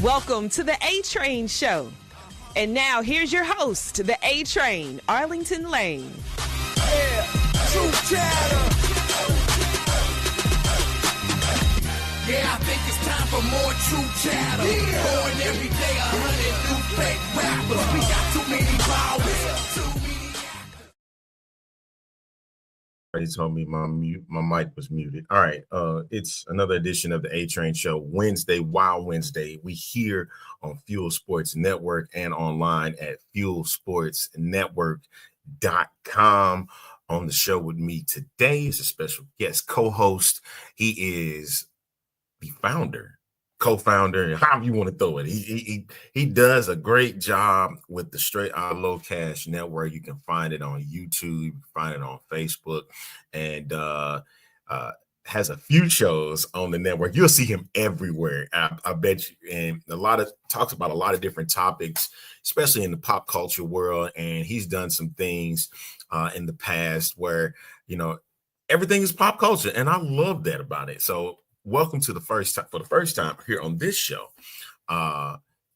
Welcome to the A-Train Show. And now here's your host, the A-Train, Arlington Lane. Yeah, true chatter. Yeah, I think it's time for more true chatter. Yeah. Born every day, 100 new fake rappers. We got too many powers, too many actors. He told me my mic was muted. All right, it's another edition of the A-Train Show, Wednesday, Wild Wednesday. We here on Fuel Sports Network and online at fuelsportsnetwork.com. On the show with me today is a special guest co-host. He is the founder, co-founder, however you want to throw it. He does a great job with the Straight Outta Lo Cash network. You can find it on YouTube, you can find it on Facebook, and has a few shows on the network. You'll see him everywhere, I bet you. And talks about a lot of different topics, especially in the pop culture world. And he's done some things in the past where, everything is pop culture. And I love that about it. So welcome to for the first time here on this show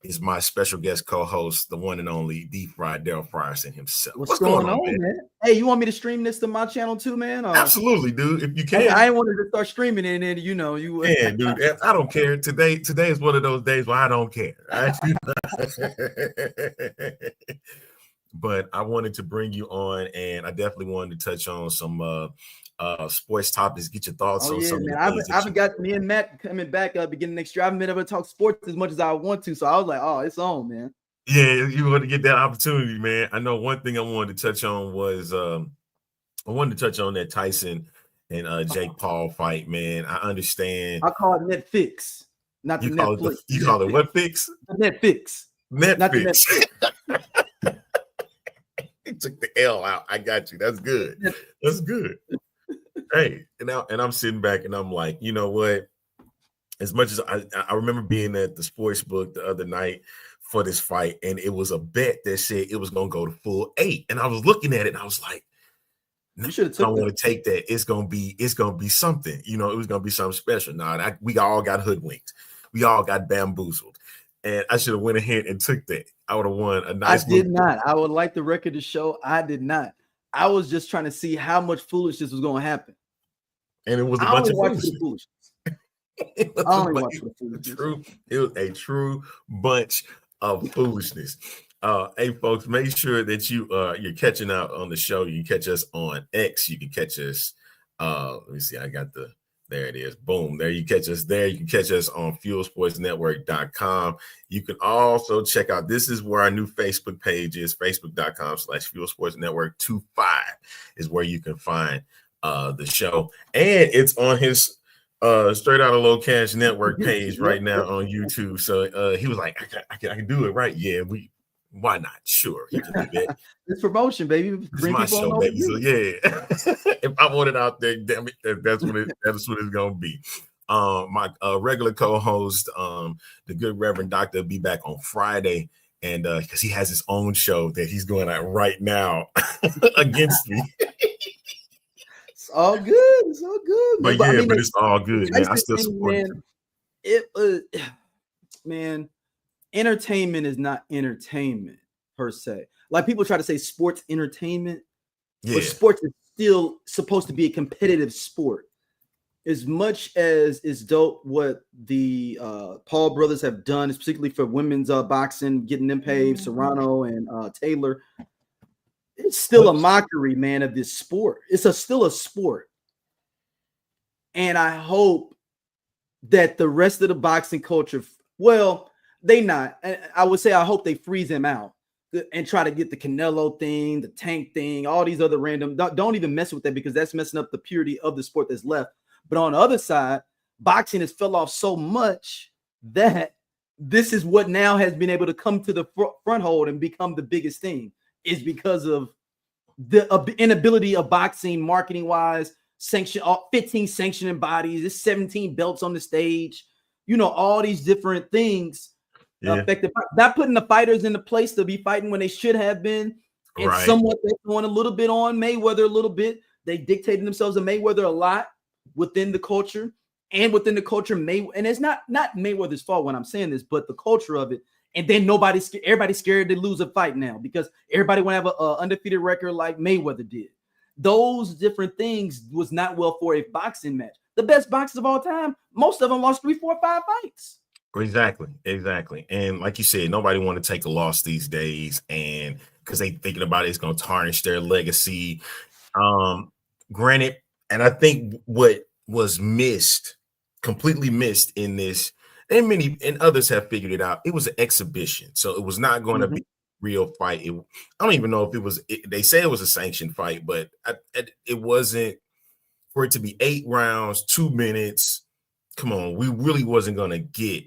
is my special guest co-host, the one and only Darryl Frierson himself. What's going on, man? Hey, you want me to stream this to my channel too, man? Absolutely, dude. If you can. I ain't wanted to start streaming it, and then you. Yeah, dude. I don't care. Today is one of those days where I don't care. Right? But I wanted to bring you on, and I definitely wanted to touch on some sports topics, get your thoughts on something. I've got me and Matt coming back beginning next year. I haven't been able to talk sports as much as I want to, so I was like, oh, it's on, man. Yeah, you want to get that opportunity, man. I know one thing I wanted to touch on was I wanted to touch on that Tyson and Jake Paul fight, man. I understand. I call it Netflix, not the Netflix. You call it what fix? The Netflix. Netflix. Not the Netflix. He took the L out. I got you. That's good. That's good. Hey, and I'm sitting back and I'm like, you know what? As much as I remember being at the sports book the other night for this fight, and it was a bet that said it was gonna go to full 8. And I was looking at it and I was like, no, I don't want to take that. It's gonna be something, it was gonna be something special. No, we all got hoodwinked, we all got bamboozled. And I should have went ahead and took that. I would have won a nice. I did not. I would like the record to show I did not. I was just trying to see how much foolishness was going to happen. And it was a bunch of foolishness. It was a true bunch of foolishness. Hey, folks, make sure that you're catching out on the show. You can catch us on X. You can catch us. Let me see. There it is. Boom. There you catch us there. You can catch us on fuelsportsnetwork.com. You can also check out, this is where our new Facebook page is, facebook.com/fuelsportsnetwork25 is where you can find the show. And it's on his Straight Outta Lo Cash network page right now on YouTube. So he was like, I can do it, right? Yeah, why not? Sure, you can do that. It's promotion, baby. It's my show, baby. So yeah, if I want it out there, damn it, that's what it's gonna be. My regular co-host, the good Reverend Doctor, will be back on Friday, and because he has his own show that he's going at right now against me. It's all good. It's all good. But but it's all good, man. I still support it. Man, entertainment is not entertainment per se. Like people try to say sports entertainment, but sports is still supposed to be a competitive sport. As much as it's dope what the Paul brothers have done, particularly for women's boxing, getting them paid, Serrano and Taylor, it's still a mockery, man, of this sport. It's still a sport. And I hope that the rest of the boxing culture, I would say I hope they freeze him out and try to get the Canelo thing, the Tank thing, all these other random. Don't even mess with that because that's messing up the purity of the sport that's left. But on the other side, boxing has fell off so much that this is what now has been able to come to the front hold and become the biggest thing is because of the inability of boxing marketing wise, 15 sanctioning bodies, there's 17 belts on the stage, all these different things. Affected, not putting the fighters in the place to be fighting when they should have been, and somewhat they're going a little bit on Mayweather a little bit. They dictated themselves to Mayweather a lot within the culture, and within the culture, and it's not Mayweather's fault when I'm saying this, but the culture of it. And then everybody's scared to lose a fight now because everybody want to have an undefeated record like Mayweather did. Those different things was not well for a boxing match. The best boxers of all time, most of them lost 3, 4, 5 fights. Exactly. And like you said, nobody want to take a loss these days, and because they thinking about it's going to tarnish their legacy. Granted, and I think what was completely missed in this, and many and others have figured it out, it was an exhibition. So it was not going to be a real fight. I don't even know if it was, they say it was a sanctioned fight, but it wasn't for it to be 8 rounds, 2 minutes. Come on, we really wasn't going to get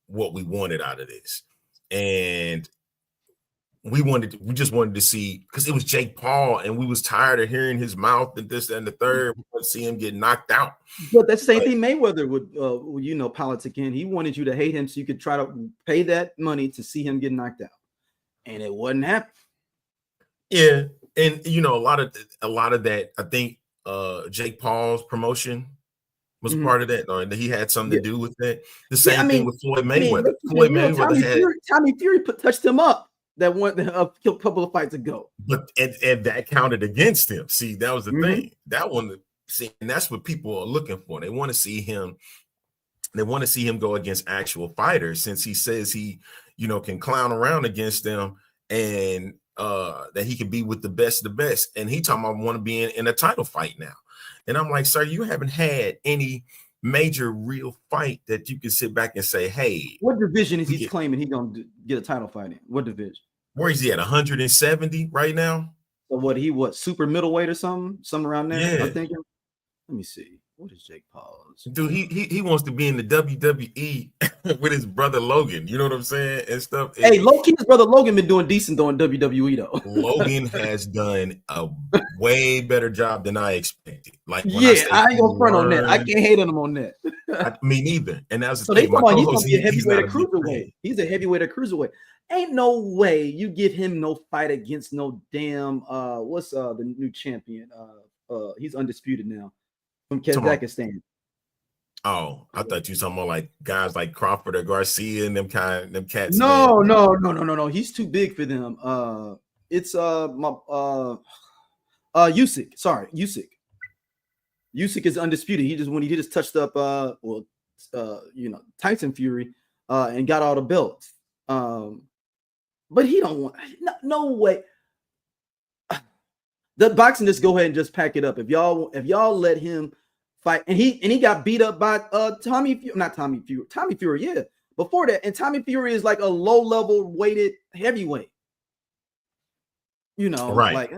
what we wanted out of this. And we just wanted to see, because it was Jake Paul, and we was tired of hearing his mouth and this and the third. We want to see him get knocked out. But that's the same thing Mayweather would, politic in. He wanted you to hate him so you could try to pay that money to see him get knocked out, and it wasn't happening. Yeah, and a lot of that. I think Jake Paul's promotion was part of that, or he had something to do with that. The same thing with Floyd Mayweather. Floyd Mayweather Tommy Fury touched him up. That one a couple of fights ago, but and that counted against him. See, that was the thing. That one, and that's what people are looking for. They want to see him. They want to see him go against actual fighters, since he says he, can clown around against them, and that he can be with the best of the best. And he talking about want to be in a title fight now. And I'm like, sir, you haven't had any major real fight that you can sit back and say, hey, what division is he claiming he gonna get a title fight in? What division? Where is he at? 170 right now? So what super middleweight or something around there? Yeah. I'm thinking. Let me see. What is Jake Paul's? Dude, he wants to be in the WWE with his brother Logan. You know what I'm saying? And stuff. Hey, low-key, his brother Logan been doing decent though in WWE though. Logan has done a way better job than I expected. Like, I ain't gonna front on that. I can't hate on him on that. Me neither. And that's so they talking about he's gonna be a heavyweight or cruiserweight. He's a heavyweight or cruiserweight. Ain't no way you give him no fight against no damn what's the new champion? He's undisputed now from Kazakhstan. Oh, I thought you were talking about like guys like Crawford or Garcia and them cats. No. He's too big for them. It's Usyk. Sorry, Usyk. Usyk is undisputed. He just touched up Tyson Fury and got all the belts. But he don't want no way. The boxing, just go ahead and just pack it up. If y'all let him fight, and he got beat up by Tommy Fury, yeah. Before that, and Tommy Fury is like a low-level weighted heavyweight. Right. Like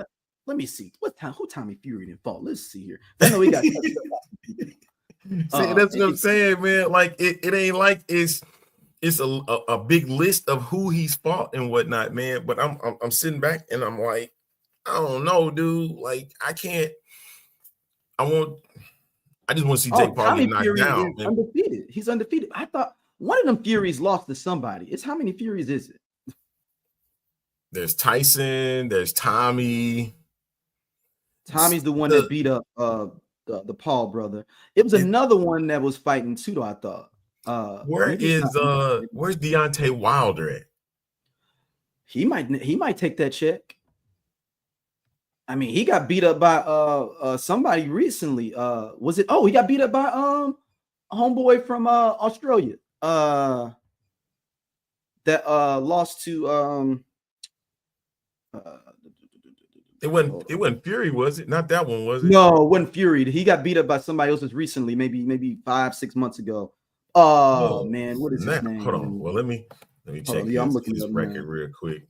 let me see who Tommy Fury didn't fought. Let's see here. I know he got see, that's what I'm saying, man. Like it ain't like it's a big list of who he's fought and whatnot, man. But I'm sitting back and I'm like, I don't know, dude. Like I just want to see Jake Paul get knocked down. Undefeated. He's undefeated. I thought one of them Furies lost to somebody. It's how many Furies is it? There's Tyson. There's Tommy. Tommy's the one that beat up the Paul brother. It was another one that was fighting too, though, I thought. Where's Deontay Wilder at? He might take that check. I mean, he got beat up by somebody recently. He got beat up by a homeboy from Australia that lost to it wasn't Fury, was it? Not that one, was it? No, it wasn't Fury. He got beat up by somebody else recently, maybe 5-6 months ago. Oh man, what is his name? Hold on. Well, let me check I'm looking his up record real quick.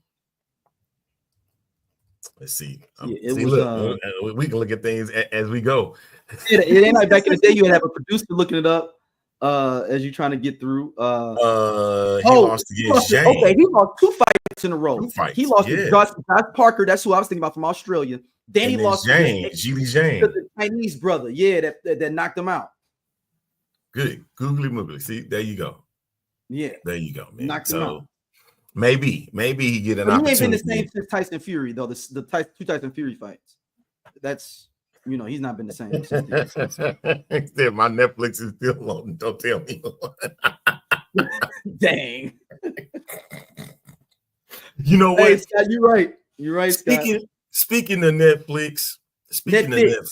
Let's see. We can look at things as we go. It ain't like back in the day you would have a producer looking it up as you're trying to get through. He lost against James. Okay, he lost 2 fights in a row. He lost to Josh Parker. That's who I was thinking about from Australia. Then he lost to the Chinese brother. Yeah, that knocked him out. Good. Googly moogly. See, there you go. Yeah. There you go, man. Knocked him out. Maybe he get an opportunity. He ain't been the same since Tyson Fury, though. The 2 Tyson Fury fights. That's you know, he's not been the same since then. My Netflix is still loading. Don't tell me. Dang. You know what? Hey, Scott, you're right. You're right, Scott. Speaking of Netflix. Netflix.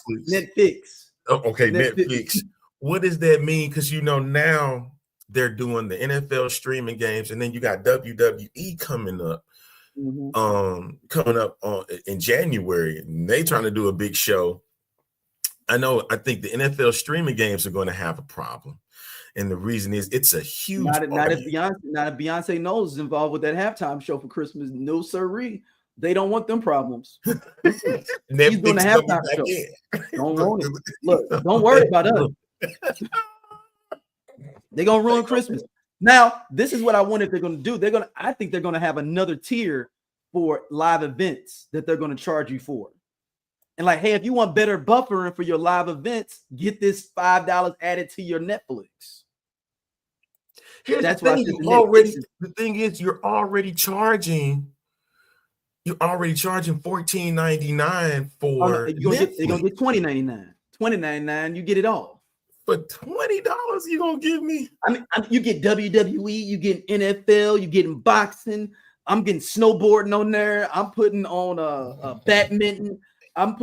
Oh, okay, Netflix. What does that mean? Because you know now they're doing the NFL streaming games, and then you got WWE coming up. Coming up in January, and they trying to do a big show. I think the NFL streaming games are going to have a problem, and the reason is it's a huge. Not if Beyonce knows is involved with that halftime show for Christmas. No sirree, they don't want them problems. He's doing a halftime show. Don't want it. Look, don't worry about us. They're gonna ruin Christmas. Now, this is what I wonder if they're going to do. I think they're going to have another tier for live events that they're going to charge you for. And like, hey, if you want better buffering for your live events, get this $5 added to your Netflix. That's why the thing is you're already charging $14.99 for they're gonna get $20.99. $20.99, you get it all. For $20, you gonna give me? I mean, you get WWE, you get NFL, you getting boxing. I'm getting snowboarding on there. I'm putting on badminton. I'm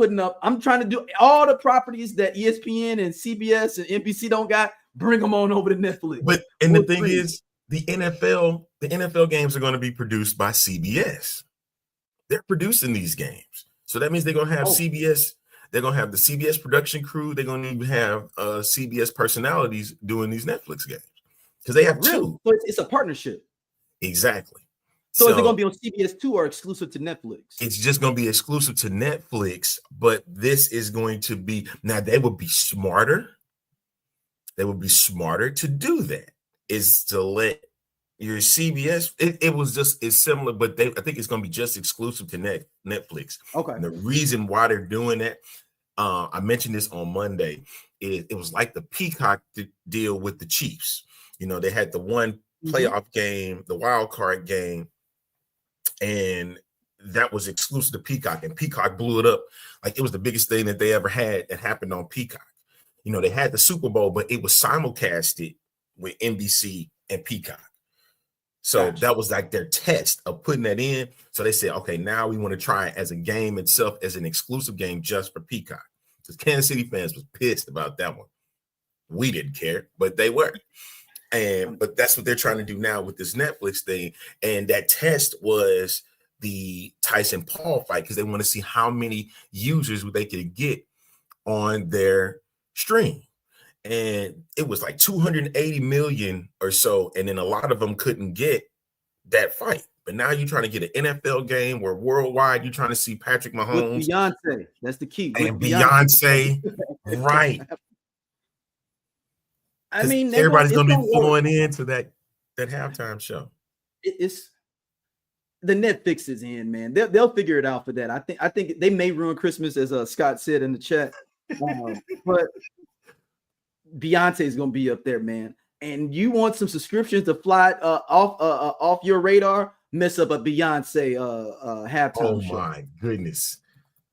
trying to do all the properties that ESPN and CBS and NBC don't got. Bring them on over to Netflix. But the thing is, the NFL games are going to be produced by CBS. They're producing these games, so that means they're going to have CBS. They're going to have the CBS production crew. They're going to even have CBS personalities doing these Netflix games because they have two. So it's a partnership. Exactly. So is it going to be on CBS 2 or exclusive to Netflix? It's just going to be exclusive to Netflix, but this is going to be now. They would be smarter. They would be smarter to do that. Is to let your CBS. It's similar, but I think it's going to be just exclusive to Netflix. Okay. And the reason why they're doing that, I mentioned this on Monday. It was like the Peacock deal with the Chiefs. You know, they had the one playoff game, the wild card game, and that was exclusive to Peacock, and Peacock blew it up. Like it was the biggest thing that they ever had that happened on Peacock. You know, they had the Super Bowl, but it was simulcasted with NBC and Peacock. So that was like their test of putting that in. So they said, okay, now we want to try it as a game itself, as an exclusive game just for Peacock. Because Kansas City fans was pissed about that one. We didn't care, but they were. But that's what they're trying to do now with this Netflix thing. And that test was the Tyson Paul fight because they want to see how many users they could get on their stream. And it was like 280 million or so. And then a lot of them couldn't get that fight. But now you're trying to get an NFL game where worldwide you're trying to see Patrick Mahomes. With Beyonce. That's the key. And Beyonce. Right. I mean, everybody's going to be flowing into that halftime show. It's the Netflix is in, man. They'll figure it out for that. I think they may ruin Christmas, as Scott said in the chat. But Beyonce is going to be up there, man. And you want some subscriptions to fly off your radar? Mess up a Beyonce halftime show. Oh my goodness!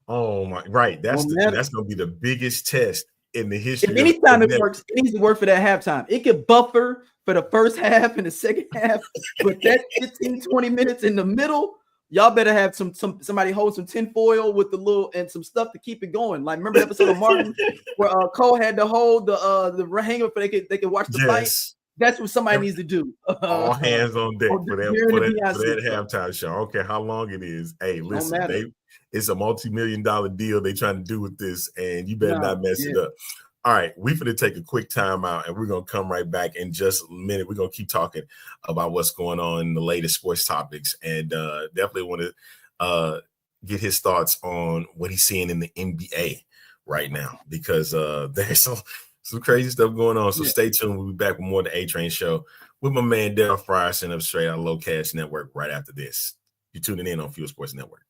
Oh my, right. That's going to be the biggest test in the history. If anytime it works, it needs to work for that halftime. It could buffer for the first half and the second half, but that 15-20 minutes in the middle, y'all better have somebody hold some tinfoil with the little and some stuff to keep it going. Like remember the episode of Martin where Cole had to hold the hanger for they could watch the fight. That's what somebody needs to do. All hands on deck for that halftime show. I don't care how long it is. Hey, listen, it's a multi-million-dollar deal they trying to do with this, and you better not mess it up. All right, we're going to take a quick time out, and we're going to come right back in just a minute. We're going to keep talking about what's going on in the latest sports topics, and definitely want to get his thoughts on what he's seeing in the NBA right now, because there's some crazy stuff going on. So stay tuned. We'll be back with more of the A-Train Show with my man Darryl Frierson of Straight Outta Lo Cash Network right after this. You're tuning in on Fuel Sports Network.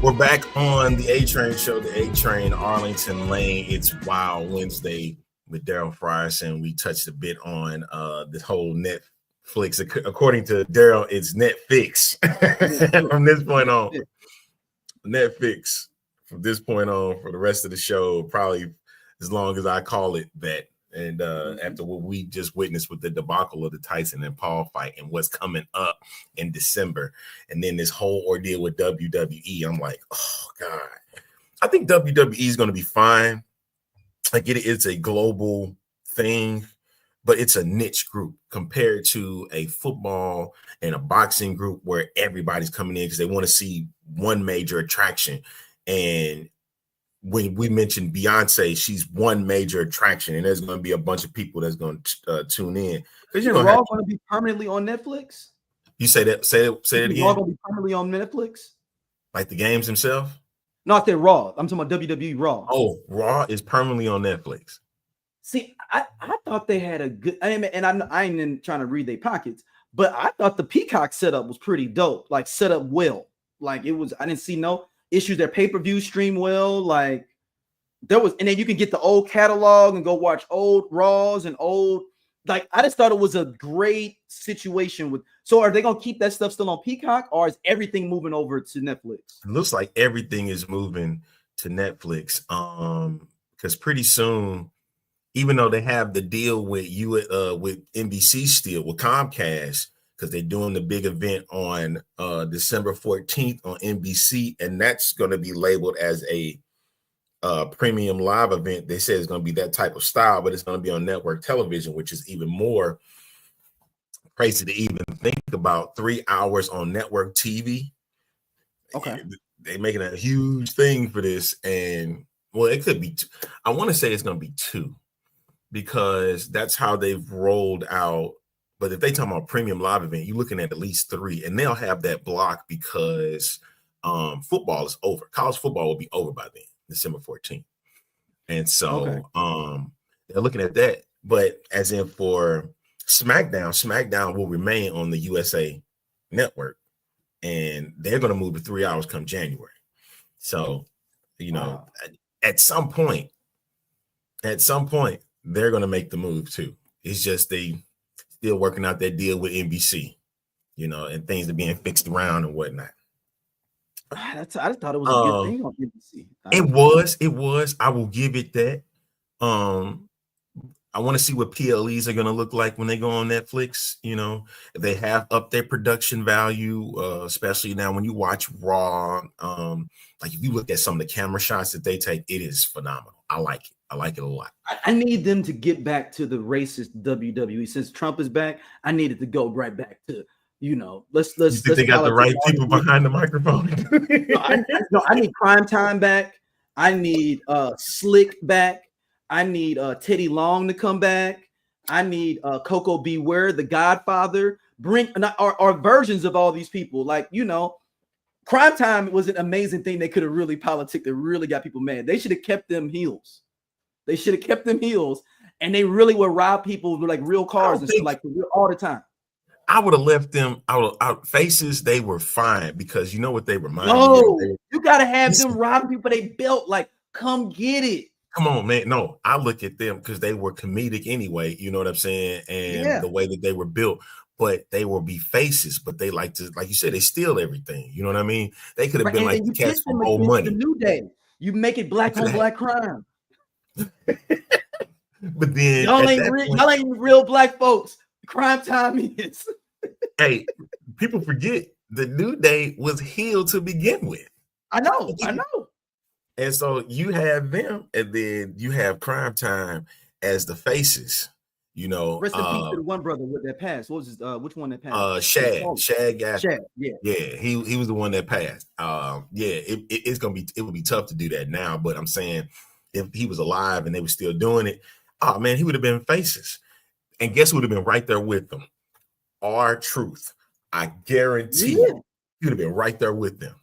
We're back on the A Train show, the A Train Arlington Lane. It's Wild Wednesday with Darryl Frierson. We touched a bit on this whole Netflix. According to Darryl, it's Netflix from this point on. Netflix from this point on for the rest of the show, probably as long as I call it that. And after what we just witnessed with the debacle of the Tyson and Paul fight and what's coming up in December, and then this whole ordeal with WWE, I'm like, oh God. I think WWE is going to be fine. Like it's a global thing, but it's a niche group compared to a football and a boxing group where everybody's coming in because they want to see one major attraction. And when we mentioned Beyonce, she's one major attraction, and there's going to be a bunch of people that's going to tune in. Because you're all going to be permanently on Netflix. You say that? Say it again. Raw going to be permanently on Netflix. Like the games themselves? Not that Raw. I'm talking about WWE Raw. Oh, Raw is permanently on Netflix. See, I thought they had a good. And I ain't even trying to read their pockets, but I thought the Peacock setup was pretty dope. Like set up well. Like it was. I didn't see no issues. Their pay-per-view stream well. Like there was, and then you can get the old catalog and go watch old Raws and old. Like I just thought it was a great situation with. So are they gonna keep that stuff still on Peacock, or is everything moving over to Netflix? It looks like everything is moving to Netflix. Because pretty soon, even though they have the deal with with NBC still with Comcast, because they're doing the big event on December 14th on NBC, and that's going to be labeled as a premium live event. They say it's going to be that type of style, but it's going to be on network television, which is even more crazy to even think about. 3 hours on network TV. Okay, they're making a huge thing for this, and well, it could be. I want to say it's going to be 2 because that's how they've rolled out. But if they talk about premium live event, you're looking at least 3, and they'll have that block because football is over. College football will be over by then. December 14th. And so they're looking at that. But as in for SmackDown will remain on the USA Network. And they're going to move to 3 hours come January. So, at some point, they're going to make the move too. It's just they still working out that deal with NBC, and things are being fixed around and whatnot. I just thought it was a good thing on NBC. It was. I will give it that. I want to see what PLEs are going to look like when they go on Netflix. If they have up their production value, especially now when you watch Raw. Like if you look at some of the camera shots that they take, it is phenomenal. I like it. I like it a lot. I need them to get back to the racist WWE. Since Trump is back, I needed to go right back to. Let's. You think they got the right people behind the microphone? I need Prime Time back. I need Slick back. I need Teddy Long to come back. I need Coco Beware, The Godfather. Bring our versions of all these people. Like Prime Time was an amazing thing. They could have really politicked. That really got people mad. They should have kept them heels. And they really would rob people with like real cars and stuff like all the time. I would have left them out faces. They were fine because you know what they remind me of. You gotta have them robbing people they built. Like, come get it. Come on, man. No, I look at them because they were comedic anyway. You know what I'm saying? And the way that they were built, but they will be faces. But they like to, like you said, they steal everything. You know what I mean? They could have been like the cats from Old Money. The New Day. You make it black on black crime. But then y'all ain't real black folks. Crime Time is. Hey, people forget the New Day was heel to begin with. I know. And so you have them, and then you have Crime Time as the faces. Rest in peace to the one brother with that passed. What was his? Which one that passed? Shad got. Shad, he was the one that passed. It would be tough to do that now, but I'm saying if he was alive and they were still doing it, oh man, he would have been faces. And guess who would have been right there with them? R-Truth. I guarantee you would have been right there with them.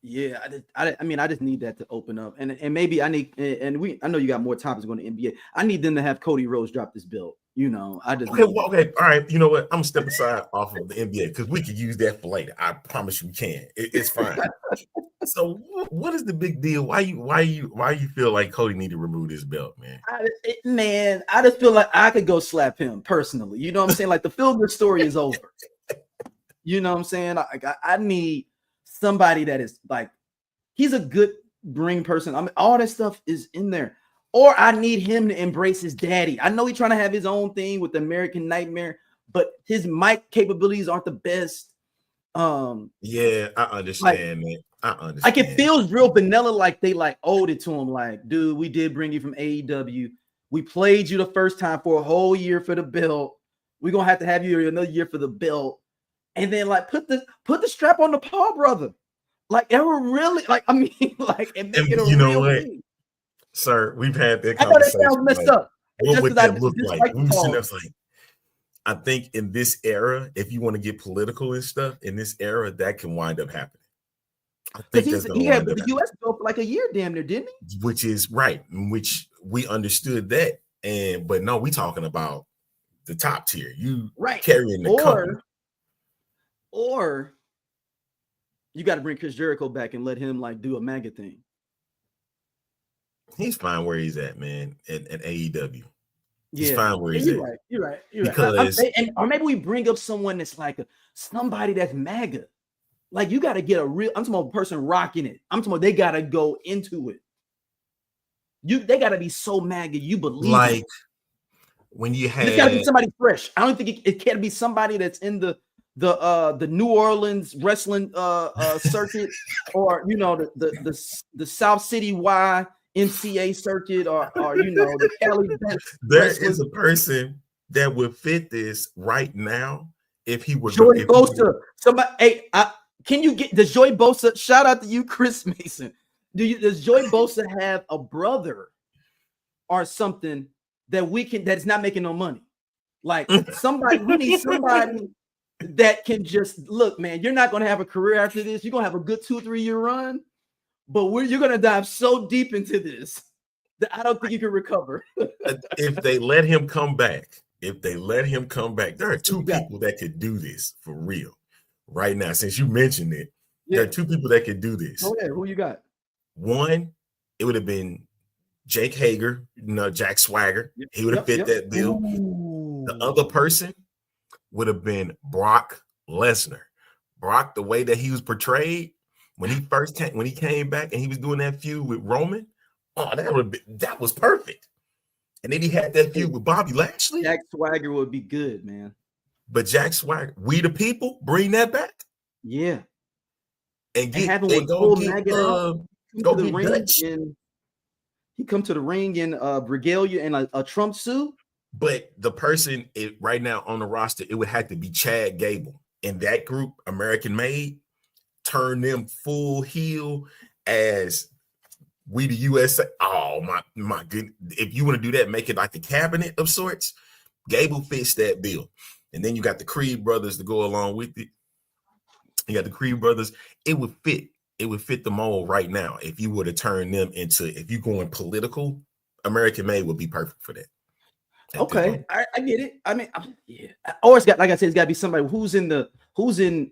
Yeah, I just need that to open up, and maybe I need, I know you got more topics going to NBA. I need them to have Cody Rhodes drop this belt. Okay, all right. You know what? I'm gonna step aside off of the NBA because we could use that for later. I promise you we can. It's fine. So what is the big deal? Why you feel like Cody need to remove this belt, man? I just feel like I could go slap him personally. You know what I'm saying? Like the feel good story is over. You know what I'm saying? I need somebody that is like, he's a good ring person. I mean, all that stuff is in there. Or I need him to embrace his daddy. I know he's trying to have his own thing with the American Nightmare, but his mic capabilities aren't the best. Yeah, I understand, man. I understand. Like it feels real vanilla, like they like owed it to him. Like, dude, we did bring you from AEW. We played you the first time for a whole year for the belt. We're gonna have to have you another year for the belt. And then like put the strap on the Paul brother. Like ever really like, I mean, like and make it a you know real what, thing. Sir, we've had that I know that conversation. sounds messed like, up. What would that look like? Like I think in this era, if you want to get political and stuff, in this era, that can wind up happening. I think that's going to wind up the U.S. belt for like a year, damn near, didn't he? Which is right, which we understood that, but no, we talking about the top tier. You carrying the company. Or you got to bring Chris Jericho back and let him like do a MAGA thing. He's fine where he's at, man. At AEW. He's Yeah, fine where he's at. You're right. Because or maybe we bring up someone that's like somebody that's MAGA. Like you got to get I'm talking about a person rocking it. I'm talking about they got to go into it. They got to be so MAGA you believe. Like it. When you have, it's got to be somebody fresh. I don't think it can't be somebody that's in the New Orleans wrestling circuit, or you know the South City YMCA circuit, or you know the Cali. There is a person that would fit this right now if he were Joy Bosa. Somebody, hey, does Joy Bosa? Shout out to you, Chris Mason. Does Joy Bosa have a brother or something that's not making no money? Like somebody, we need somebody that can just look, man. You're not going to have a career after this. You're going to have a good 2-3 year run, but you're going to dive so deep into this that I don't think you can recover. If they let him come back, there are two people that could do this for real right now. Since you mentioned it, there are two people that could do this. Oh yeah, who you got? One, it would have been Jake Hager, Jack Swagger. He would have fit that bill. Ooh. The other person would have been Brock Lesnar. Brock, the way that he was portrayed when he came back and he was doing that feud with Roman, that was perfect. And then he had that feud with Bobby Lashley. Jack Swagger would be good, man. But Jack Swagger, we the people, bring that back. Yeah. And have him and go get Dutch. He come to the ring in regalia and a Trump suit. But the person right now on the roster, it would have to be Chad Gable. And that group, American Made, turn them full heel as we the USA. Oh my goodness. If you want to do that, make it like the cabinet of sorts. Gable fits that bill. And then you got the Creed brothers to go along with it. You got the Creed brothers. It would fit. It would fit the mold right now. If you were to turn them into, if you're going political, American Made would be perfect for that. Okay, I get it. I mean, yeah. Or it's got, like I said, it's got to be somebody who's in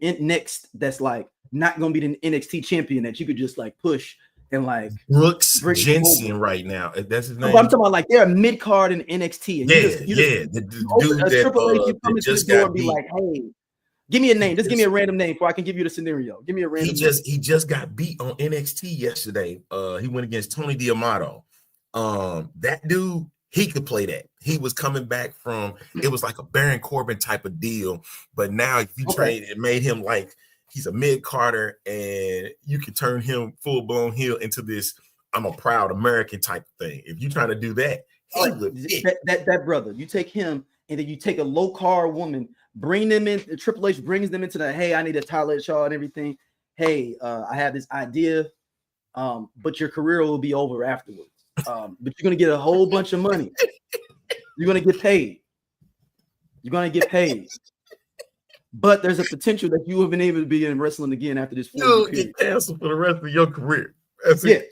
next. That's like not going to be the NXT champion that you could just like push and like Brooks Jensen right now. That's his name. I'm talking about like they're a mid card in NXT. And the dude that just got and be like, hey, give me a name. Just give me a random name before I can give you the scenario. Give me a random. He just got beat on NXT yesterday. He went against Tony D'Amato. That dude, he could play that. He was coming back from, it was like a Baron Corbin type of deal. But now if you trade, it made him like he's a mid-carder, and you can turn him full-blown heel into this I'm a proud American type of thing. If you're trying to do that, he would fit. That brother, you take him and then you take a low-card woman, bring them in, Triple H brings them into the, hey, I need a toilet shawl and everything. Hey, I have this idea, but your career will be over afterwards. But you're going to get a whole bunch of money. You're going to get paid. You're going to get paid. But there's a potential that you have been able to be in wrestling again after this. You'll get canceled for the rest of your career. That's it.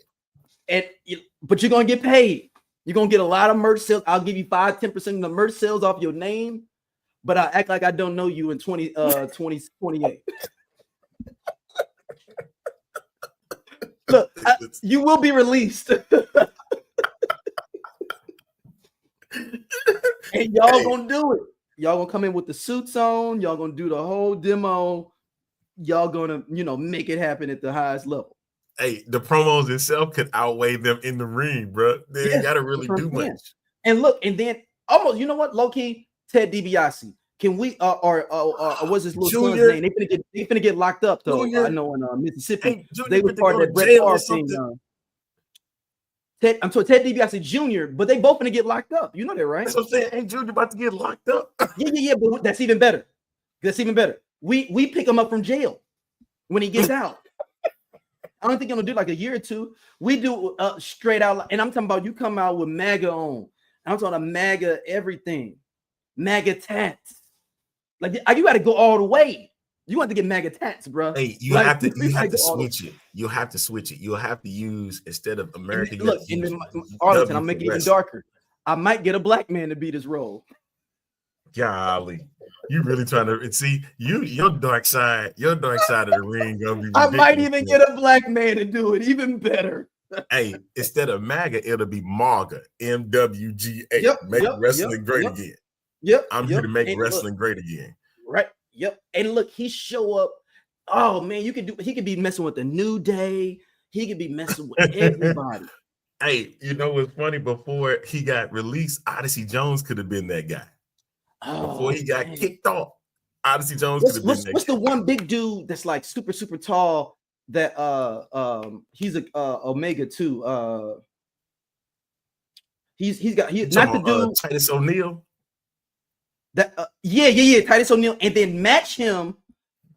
But you're going to get paid. You're going to get a lot of merch sales. I'll give you 5-10% of the merch sales off your name, but I act like I don't know you in 2028. Look, you will be released. And y'all gonna do it. Y'all gonna come in with the suits on. Y'all gonna do the whole demo. Y'all gonna, make it happen at the highest level. Hey, the promos itself could outweigh them in the ring, bro. They ain't gotta really do much. And look, and then almost, you know what, low key, Ted DiBiase. Can we or what's his little son's name? They finna get locked up though. Junior. I know in Mississippi. Hey, they were part of that Brett Favre thing. Ted DiBiase Jr., but they both gonna get locked up. You know that, right? That's what I'm saying. Ain't Junior about to get locked up? Yeah. But that's even better. We pick him up from jail when he gets out. I don't think I'm gonna do like a year or two. We do straight out, and I'm talking about you come out with MAGA on. I'm talking about MAGA everything, MAGA tats. Like you got to go all the way. You want to get MAGA tats, bro. Hey, you have to switch it. You have to switch it. You'll have to use instead of American. Look, in Arlington, I'm making it even darker. I might get a black man to beat his role. Golly, you really trying to see your dark side of the ring gonna be ridiculous. I might even get a black man to do it. Even better. Hey, instead of MAGA, it'll be MAGA, MWGA. Make wrestling great again. I'm here to make wrestling great again. Right. Yep. And look, he show up. Oh man, he could be messing with the New Day. He could be messing with everybody. Hey, you know what's funny? Before he got released, Odyssey Jones could have been that guy. Before he got kicked off, Odyssey Jones could have been that guy. What's the one big dude that's like super, super tall that he's a Omega too? He's not the dude Titus O'Neil. That yeah, Titus O'Neil, and then match him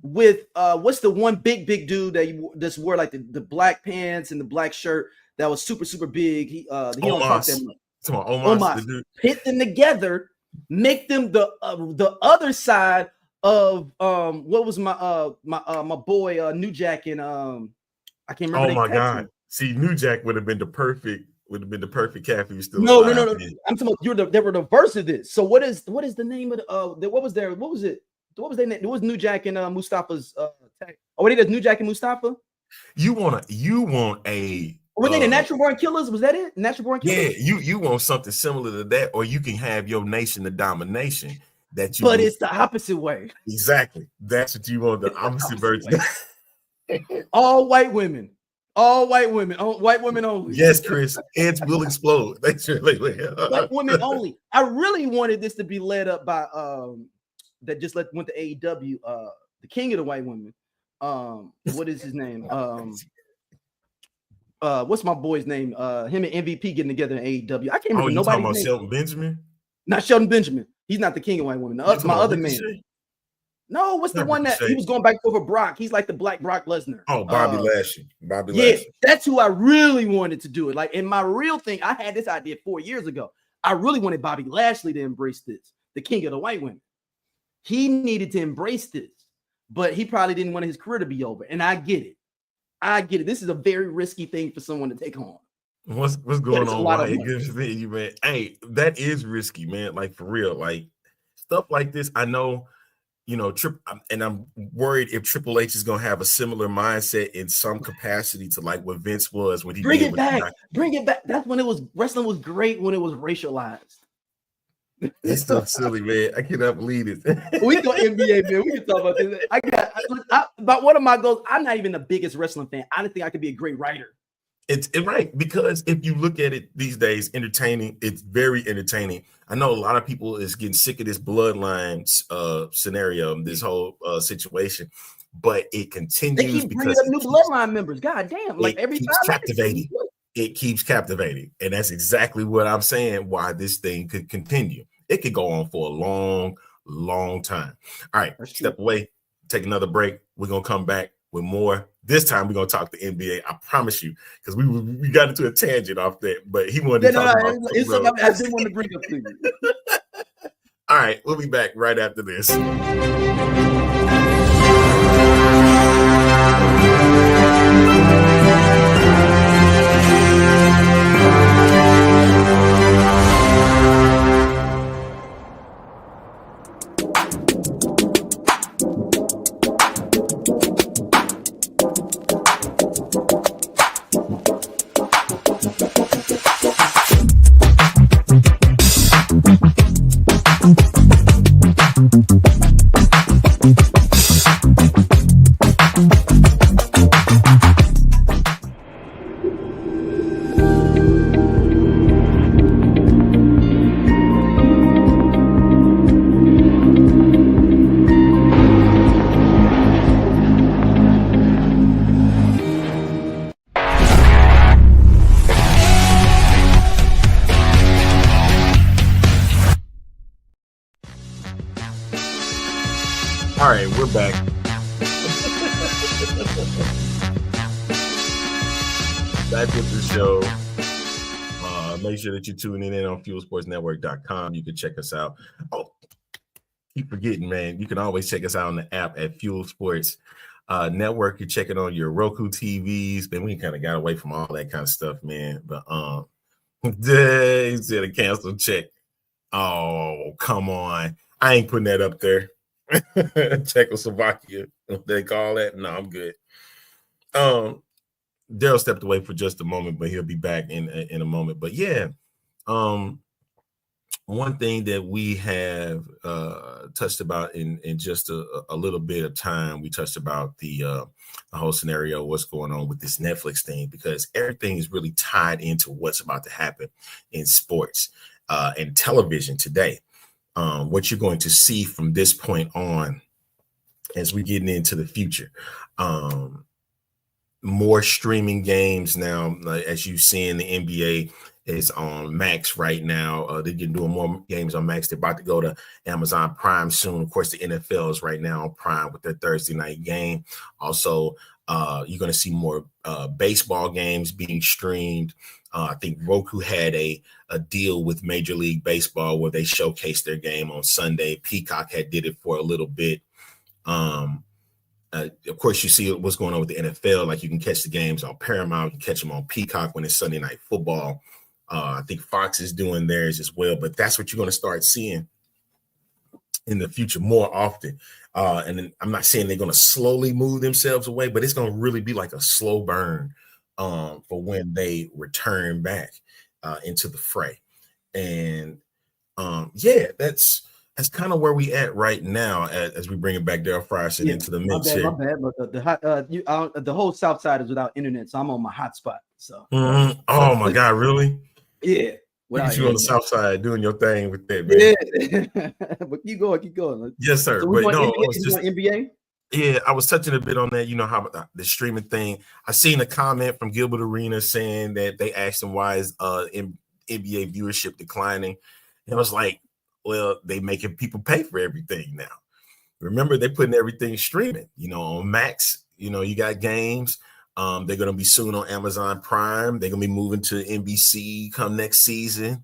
with what's the one big dude that just wore like the black pants and the black shirt that was super, super big. He don't talk that much. Omos. Pit them together, make them the other side of what was my boy New Jack and I can't remember. Oh my God! See, New Jack would have been the perfect cat for you still. No. I'm talking about they were the verse of this. So what is the name of what was their name? It was New Jack and Mustafa's tag. Oh, it is New Jack and Mustafa. You want a were they the Natural Born Killers? Was that it? Natural Born Killers? Yeah, you want something similar to that, or you can have your Nation of Domination that you. But it's the opposite way. Exactly. That's what you want. The opposite version. All white women. White women only. Yes, Chris. Heads will explode. White women only. I really wanted this to be led up by that just went to AEW. The king of the white women. What is his name? What's my boy's name? Him and MVP getting together in AEW. I can't remember nobody's name. Shelton Benjamin? Not Shelton Benjamin. He's not the king of white women. My other man. No, what's the one that he was going back over Brock? He's like the black Brock Lesnar. Oh, Bobby Lashley. Yeah, that's who I really wanted to do it. Like in my real thing, I had this idea 4 years ago. I really wanted Bobby Lashley to embrace this, the king of the white women. He needed to embrace this, but he probably didn't want his career to be over. And I get it. This is a very risky thing for someone to take on. What's going on? Why you, man? Hey, that is risky, man. Like for real, like stuff like this. I know. And I'm worried if Triple H is gonna have a similar mindset in some capacity to like what Vince was when he bring it back. That's when wrestling was great when it was racialized. It's so silly, man. I cannot believe it. We go NBA, man. We can talk about this. But one of my goals. I'm not even the biggest wrestling fan. I don't think I could be a great writer. It's right, because if you look at it these days, entertaining, it's very entertaining. I know a lot of people is getting sick of this bloodline scenario, this whole situation, but it continues. They keep bringing up new bloodline members. God damn, like every time. Captivating. It keeps captivating, and that's exactly what I'm saying. Why this thing could continue? It could go on for a long, long time. All right, step away, take another break. We're gonna come back with more. This time we're gonna talk the NBA. I promise you, because we got into a tangent off that, but he wanted to talk about it's something I didn't want to bring up to you. All right, we'll be back right after this. All right, we're back. Back with the show. Make sure that you're tuning in on fuelsportsnetwork.com. You can check us out. Oh, keep forgetting, man. You can always check us out on the app at Fuel Sports Network. You check it on your Roku TVs. Then we kind of got away from all that kind of stuff, man. But he said a cancel check. Oh, come on. I ain't putting that up there. Czechoslovakia, what they call that? No, I'm good. Darryl stepped away for just a moment, but he'll be back in a moment. But yeah, one thing that we have touched about in just a little bit of time, we touched about the whole scenario, what's going on with this Netflix thing, because everything is really tied into what's about to happen in sports and television today. What you're going to see from this point on as we get into the future. More streaming games now, as you see in the NBA is on Max right now. They're doing more games on Max. They're about to go to Amazon Prime soon. Of course, the NFL is right now on Prime with their Thursday night game. Also, you're going to see more baseball games being streamed. I think Roku had a deal with Major League Baseball where they showcased their game on Sunday. Peacock had did it for a little bit. Of course, you see what's going on with the NFL. Like, you can catch the games on Paramount, you can catch them on Peacock when it's Sunday Night Football. I think Fox is doing theirs as well. But that's what you're going to start seeing in the future more often. And then I'm not saying they're going to slowly move themselves away, but it's going to really be like a slow burn for when they return back into the fray. And yeah, that's kind of where we at right now as we bring it back, Darryl Frierson, into the mix here. My bad, but the whole South Side is without internet, so I'm on my hotspot. So, oh my God, really? Yeah. Look at you on the South Side doing your thing with that, man. Yeah. But keep going. Yes, sir. So but no, NBA? it's just NBA. Yeah, I was touching a bit on that. You know how the streaming thing. I seen a comment from Gilbert Arenas saying that they asked him why is NBA viewership declining, and I was like, well, they making people pay for everything now. Remember, they're putting everything streaming. You know, on Max. You know, you got games. They're going to be soon on Amazon Prime. They're going to be moving to NBC come next season.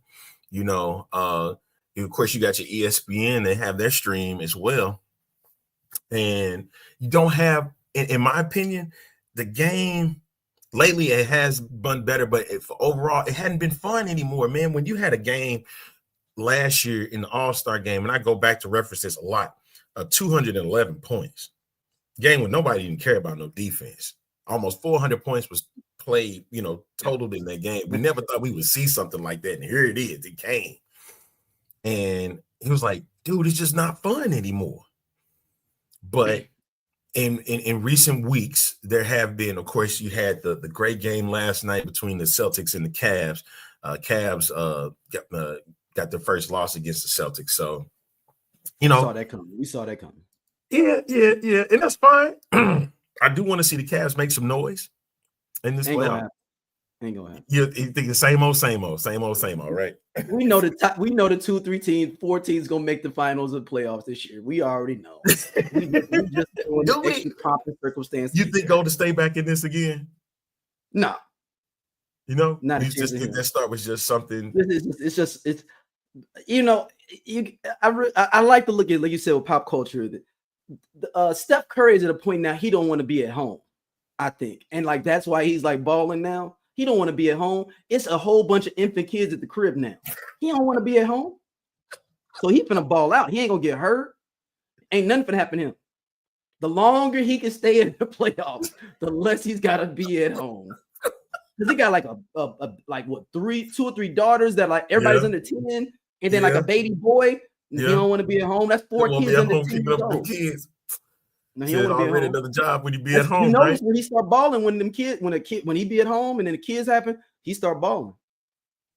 You know, of course, you got your ESPN. They have their stream as well. And you don't have, in my opinion, the game lately, it has been better, but overall, it hadn't been fun anymore, man. When you had a game last year in the All-Star game, and I go back to reference this a lot, 211 points. Game where nobody even cared about no defense. Almost 400 points was played, you know, totaled in that game. We never thought we would see something like that, and here it is. It came. And he was like, dude, it's just not fun anymore. But in recent weeks, there have been, of course, you had the great game last night between the Celtics and the Cavs. Cavs got their first loss against the Celtics. So, you know. We saw that coming. Yeah. And that's fine. I do want to see the Cavs make some noise in this playoff. Ain't gonna happen. You think the same old, right? We know the 2, 3 teams, 4 teams gonna make the finals of playoffs this year. We already know. we just doing extra proper circumstances. You think Golden State back in this again? No. You know, not you just think that start was just something. It's you know, I like to look at, like you said, with pop culture. Steph Curry is at a point now he don't want to be at home, I think, and like that's why he's like balling now. He don't want to be at home. It's a whole bunch of infant kids at the crib now. He don't want to be at home. So he finna ball out. He ain't gonna get hurt. Ain't nothing finna happen to him. The longer he can stay in the playoffs, the less he's gotta be at home. Because he got like like what 2 or 3 daughters that like everybody's under 10, and then like a baby boy. He don't want to be at home. That's 4 kids under 10 years old. No, he don't want to be at home. Another job when you be at home. You notice when he start balling, when he be at home and then the kids happen, he start balling.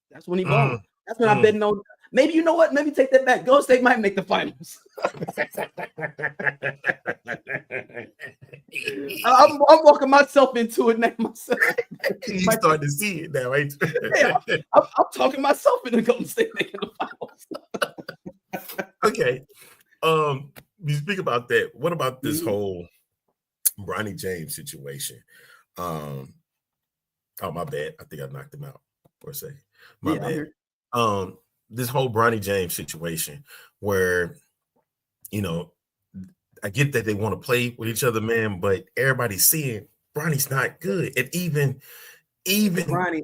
That's when he balling. That's when I bet on. Maybe you know what? Maybe take that back. Golden State might make the finals. I'm walking myself into it now. Myself. You starting to see it now, ain't you? Yeah, I'm talking myself into Golden State making the finals. Okay. speak about that, what about this Mhm. whole Bronny James situation? Oh, my bad. I think I knocked him out for a second. My Yeah, I'm bad. here. This whole Bronny James situation where, you know, I get that they want to play with each other, man, but everybody's seeing Bronny's not good. And even Bronny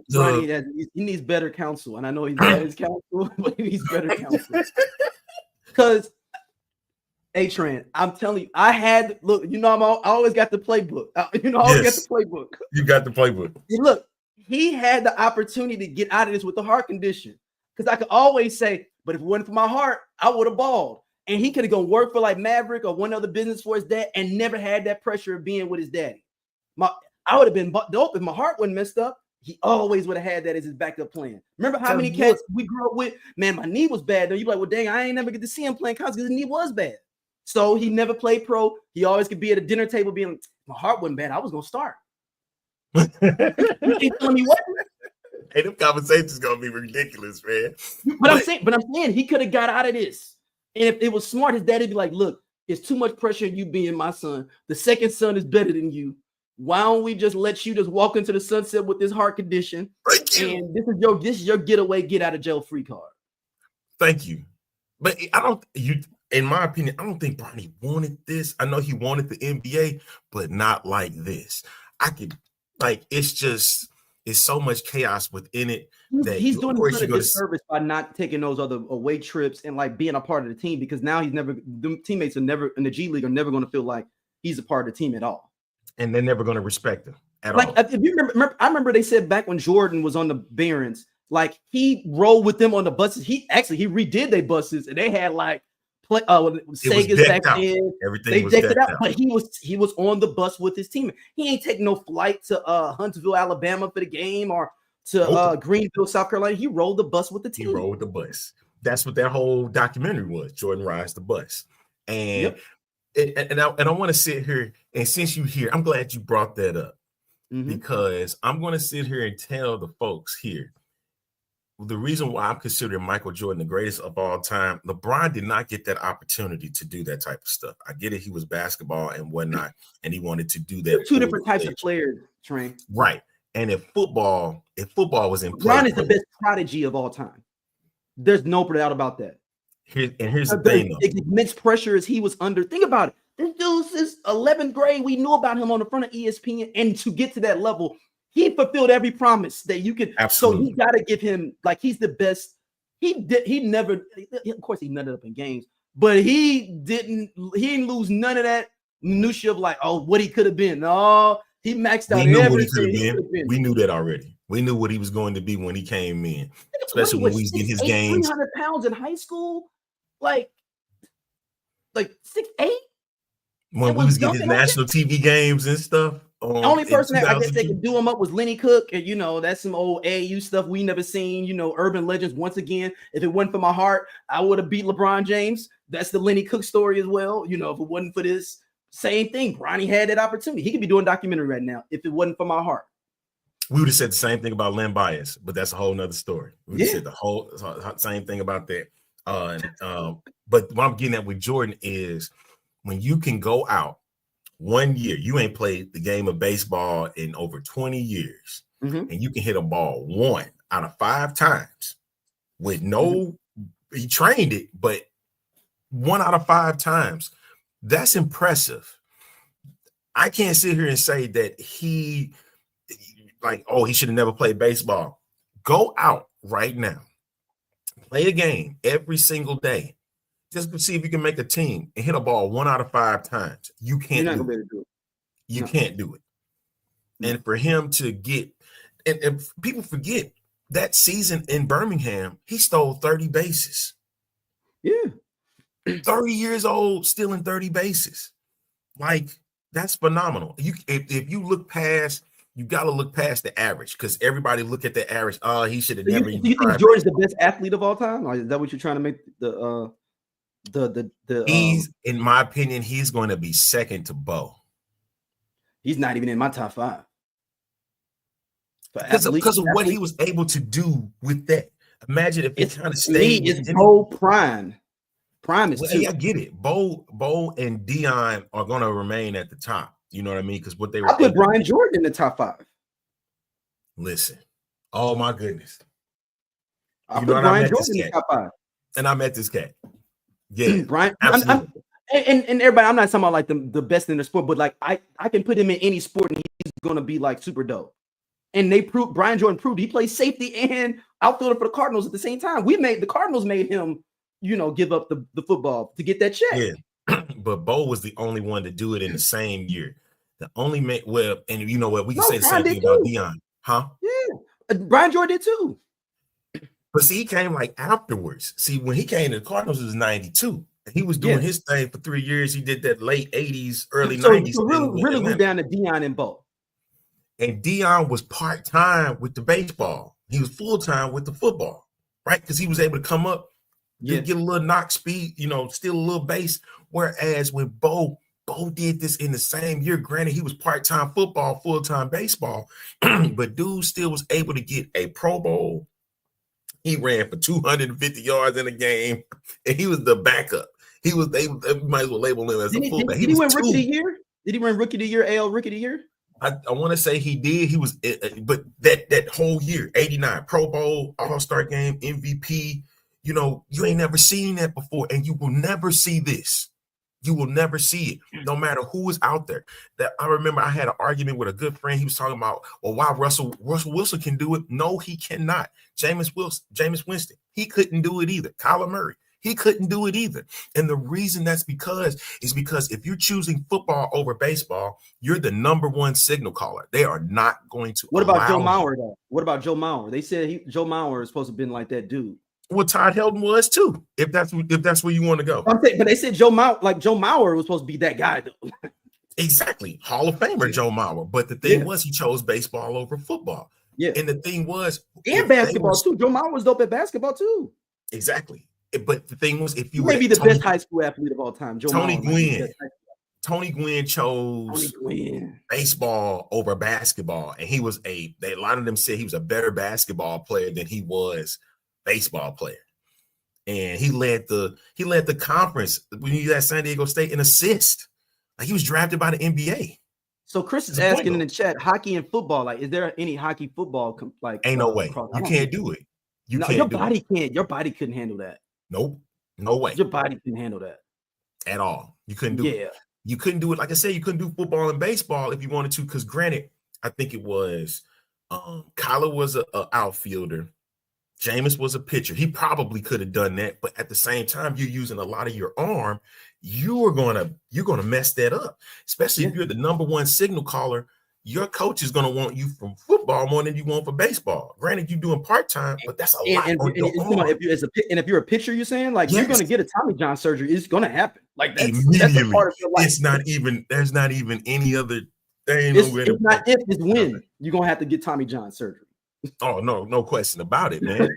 he needs better counsel. And I know he's bad as counsel, but he needs better counsel. Because A-Train, I'm telling you, I always got the playbook. I always got the playbook. You got the playbook. And look, he had the opportunity to get out of this with the heart condition. Because I could always say, but if it wasn't for my heart, I would have balled. And he could have gone work for like Maverick or one other business for his dad and never had that pressure of being with his daddy. I would have been dope if my heart wasn't messed up. He always would have had that as his backup plan. Remember how many cats we grew up with? Man, my knee was bad. Though you're like, well, dang, I ain't never get to see him playing college because his knee was bad. So he never played pro. He always could be at a dinner table being like, my heart wasn't bad. I was gonna start. You keep telling me what? Hey, them conversations gonna be ridiculous, man. But I'm saying he could have got out of this. And if it was smart, his daddy'd be like, look, it's too much pressure in you being my son. The second son is better than you. Why don't we just let you just walk into the sunset with this heart condition? And this is your getaway, get out of jail free card. Thank you. But in my opinion, I don't think Bronny wanted this. I know he wanted the NBA, but not like this. It's so much chaos within it that he's doing a disservice by not taking those other away trips and like being a part of the team, because now the teammates are never in the G League are never going to feel like he's a part of the team at all. And they're never going to respect him at all. Like if you remember, I remember they said back when Jordan was on the Barons, like he rolled with them on the buses. He redid their buses and they had like Sega's back then. Everything was decked out. But he was on the bus with his team. He ain't taking no flight to Huntsville, Alabama for the game or to Greenville, South Carolina. He rolled the bus with the team. He rode the bus. That's what that whole documentary was. Jordan rides the bus. And I want to sit here, and since you're here, I'm glad you brought that up, because I'm going to sit here and tell the folks here the reason why I'm considering Michael Jordan the greatest of all time. LeBron did not get that opportunity to do that type of stuff. I get it. He was basketball and whatnot, and he wanted to do that. Two different types of players, Train. Right. And if football was in play, LeBron is the best prodigy of all time. There's no doubt about that. Here's the thing, though. Immense pressure as he was under. Think about it. This dude since 11th grade, we knew about him on the front of ESPN, and to get to that level, he fulfilled every promise that you could. Absolutely. So you got to give him, like, he's the best. He never, of course, he nutted up in games, but he didn't lose none of that minutia of like, oh, what he could have been. No, he maxed out everything he could have been. We knew that already. We knew what he was going to be when he came in, especially when we was getting his games. 300 pounds in high school, like 6'8". When we was getting his national TV games and stuff. The only person that I guess they could do him up was Lenny Cook, and that's some old AAU stuff we never seen. Urban legends. Once again, if it wasn't for my heart, I would have beat LeBron James. That's the Lenny Cook story as well. If it wasn't for this, same thing. Bronny had that opportunity. He could be doing a documentary right now if it wasn't for my heart. We would have said the same thing about Len Bias, but that's a whole nother story. We would have said the whole same thing about that. But what I'm getting at with Jordan is when you can go out 1 year, you ain't played the game of baseball in over 20 years, and you can hit a ball 1 out of 5 times with he trained it, but 1 out of 5 times, that's impressive. I can't sit here and say that he should have never played baseball. Go out right now, play a game every single day. Just to see if you can make a team and hit a ball 1 out of 5 times. You can't do it. You can't do it. And for him to get, and people forget that season in Birmingham, he stole 30 bases. Yeah. 30 years old, stealing 30 bases. Like, that's phenomenal. If you look past, you got to look past the average, because everybody look at the average. Oh, he should have never. Do you think Jordan's the best athlete of all time? Or is that what you're trying to make he's in my opinion, he's going to be second to Bo. He's not even in my top 5 because of what he was able to do with that. Imagine if it's kind of stayed in Bo prime. Prime is 2. I get it. Bo and Dion are going to remain at the top. You know what I mean? Because what they were. I put Brian Jordan in the top 5. Listen. Oh, my goodness. I put Brian Jordan in the top 5. And I met this cat. Yeah. Brian. And everybody, I'm not talking about like the best in the sport, but like I can put him in any sport and he's going to be like super dope. And Brian Jordan proved he plays safety and outfielder for the Cardinals at the same time. The Cardinals made him, give up the football to get that check. Yeah. But Bo was the only one to do it in the same year. The only man, and you know what? We can say the same thing about Dion. Huh? Yeah. Brian Jordan did too. But see, he came like afterwards. See, when he came to the Cardinals, it was 92. He was doing his thing for 3 years. He did that late 80s, early 90s. So really went down to Dion and Bo. And Dion was part-time with the baseball. He was full-time with the football, right? Because he was able to come up, get a little knock speed, still a little base. Whereas with Bo did this in the same year. Granted, he was part-time football, full-time baseball, but dude still was able to get a Pro Bowl. He ran for 250 yards in a game, and he was the backup. They might as well label him as a fullback. Did he win Rookie of the Year? Did he win Rookie of the Year, AL Rookie of the Year? I want to say he did. He was, but that whole year, 89, Pro Bowl, All-Star Game, MVP, you ain't never seen that before, and you will never see this. You will never see it, no matter who is out there. That I remember I had an argument with a good friend. He was talking about, why Russell Wilson can do it. No, he cannot. Jameis Winston, he couldn't do it either. Kyler Murray, he couldn't do it either. And the reason that's because if you're choosing football over baseball, you're the number one signal caller. They are not going to. What about Joe Mauer though? What about Joe Mauer? They said Joe Mauer is supposed to have been like that dude. Well, Todd Helton was too, if that's where you want to go. But they said Joe Mauer was supposed to be that guy though. Exactly. Hall of Famer Joe Mauer. But the thing was he chose baseball over football. Yeah. And the thing was, and basketball too. Joe Mauer was dope at basketball too. Exactly. But the thing was, if you maybe the best high school athlete of all time, Tony Gwynn chose baseball over basketball, and he was a lot of them said he was a better basketball player than he was baseball player. And he led the conference when he was at San Diego State in assists. Like he was drafted by the NBA. So Chris is asking in the chat, hockey and football, like, is there any hockey football ain't no way. You can't do it. Your body can't. Your body couldn't handle that. Nope. No way. Your body couldn't handle that. At all. You couldn't do it. You couldn't do it. Like I said, you couldn't do football and baseball if you wanted to, because granted, I think it was Kyler was an outfielder. Jameis was a pitcher. He probably could have done that, but at the same time, you're using a lot of your arm. You're gonna mess that up, especially if you're the number one signal caller. Your coach is gonna want you from football more than you want for baseball. Granted, you're doing part-time, but that's a lot. If you're a pitcher, you're saying like you're gonna get a Tommy John surgery. It's gonna happen. Like that's a part of your life. There's not even any other thing. It's not if, it's when you're gonna have to get Tommy John surgery. Oh, no question about it, man.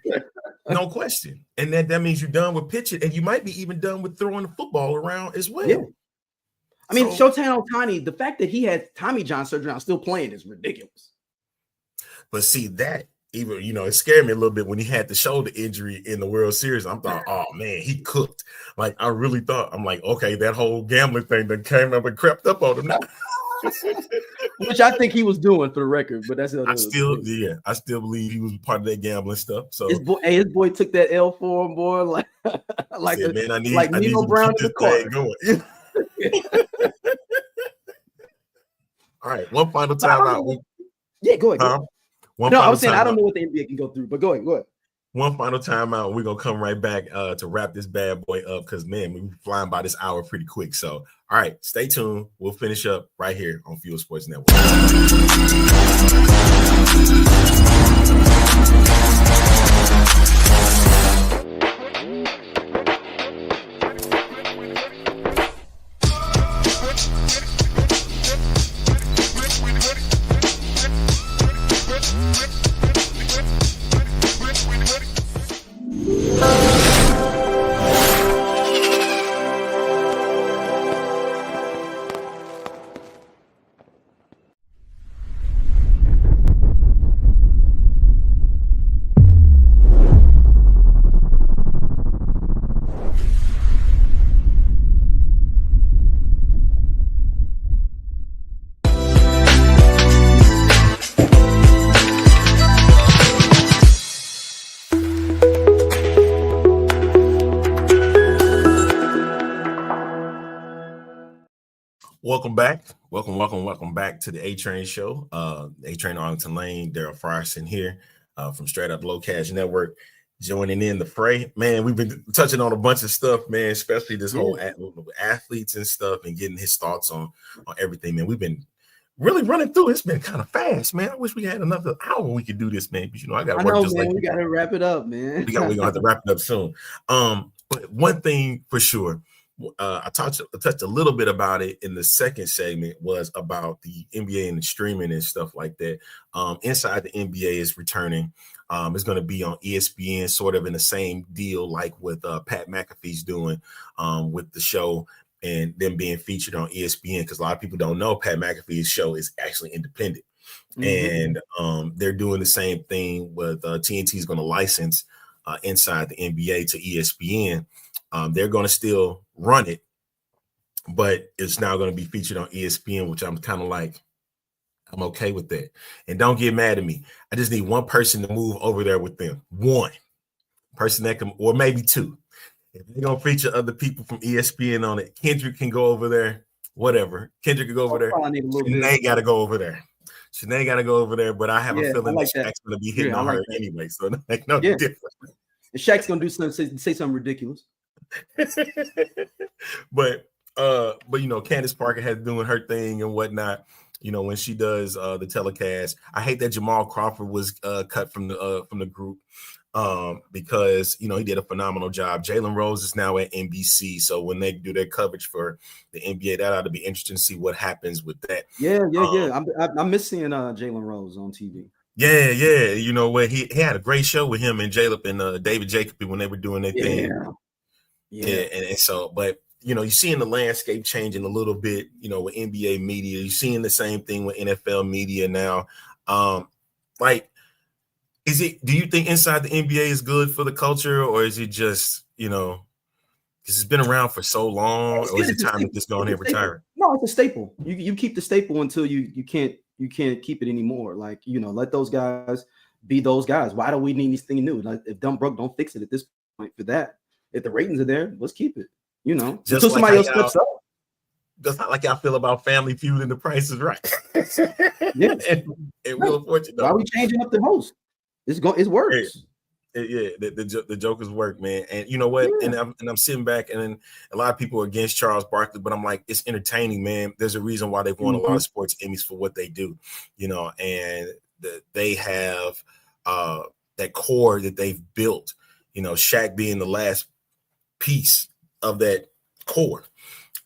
No question. And that means you're done with pitching, and you might be even done with throwing the football around as well. Yeah. I mean, Shohei Ohtani, the fact that he had Tommy John surgery and still playing is ridiculous. But see, that even, it scared me a little bit when he had the shoulder injury in the World Series. I'm thought, oh man, he cooked. Like I really thought, I'm like, okay, that whole gambling thing that came up and crept up on him now. Which I think he was doing for the record, but that's I still believe he was part of that gambling stuff. So his boy took that L for him, boy, like Nino Brown in the car. All right, one final timeout. Yeah, go ahead. I was saying I don't know what the NBA can go through, but go ahead. One final timeout. We're gonna come right back to wrap this bad boy up because man, we're flying by this hour pretty quick. So, all right, stay tuned. We'll finish up right here on Fuel Sports Network. Welcome back. Welcome back to the A Train Show. A Train Arlington Lane, Darryl Frierson here from Straight Outta Lo Cash Network, joining in the fray. Man, we've been touching on a bunch of stuff, man, especially this whole athletes and stuff and getting his thoughts on everything, man. We've been really running through. It's been kind of fast, man. I wish we had another hour we could do this, man. But, I got to work just man, like we got to wrap it up, man. We're going to have to wrap it up soon. But one thing for sure, I touched a little bit about it in the second segment, was about the NBA and the streaming and stuff like that. Inside the NBA is returning. It's going to be on ESPN, sort of in the same deal like with Pat McAfee's doing with the show and them being featured on ESPN, because a lot of people don't know Pat McAfee's show is actually independent. And they're doing the same thing with TNT is going to license Inside the NBA to ESPN. They're going to still run it, but it's now going to be featured on ESPN, which I'm kind of like, I'm okay with that. And don't get mad at me. I just need one person to move over there with them. One person that can, or maybe two. If they're going to feature other people from ESPN on it, Kendrick can go over there, whatever. Kendrick can go over there. Shanae got to go over there. Shanae got to go over there, but I have a feeling that Shaq's going to be hitting on her anyway, so like no difference. And Shaq's going to do something, say something ridiculous. but Candace Parker has doing her thing and whatnot. When she does the telecast, I hate that Jamal Crawford was cut from the group because he did a phenomenal job. Jalen Rose is now at NBC, so when they do their coverage for the NBA, that ought to be interesting to see what happens with that. Yeah. I miss seeing Jalen Rose on TV. Yeah. You know what? He had a great show with him and Jalep and David Jacoby when they were doing their thing. Yeah. And so, but you're seeing the landscape changing a little bit, with NBA media. You're seeing the same thing with NFL media now. Do you think Inside the NBA is good for the culture, or is it just, because it's been around for so long, or is it time to just go on and retire? No, it's a staple. You keep the staple until you can't keep it anymore. Like, let those guys be those guys. Why do we need anything new? Like, if dumb broke, don't fix it at this point for that. If the ratings are there, let's keep it. Just until somebody else steps up. That's not like I feel about Family Feud and The Price is Right. Yeah, and Wheel of Fortune. Why are we changing up the host? It works. The jokers work, man. And you know what? Yeah. And I'm sitting back, and then a lot of people are against Charles Barkley, but I'm like, it's entertaining, man. There's a reason why they've won a lot of sports Emmys for what they do, and they have that core that they've built. Shaq being the last piece of that core,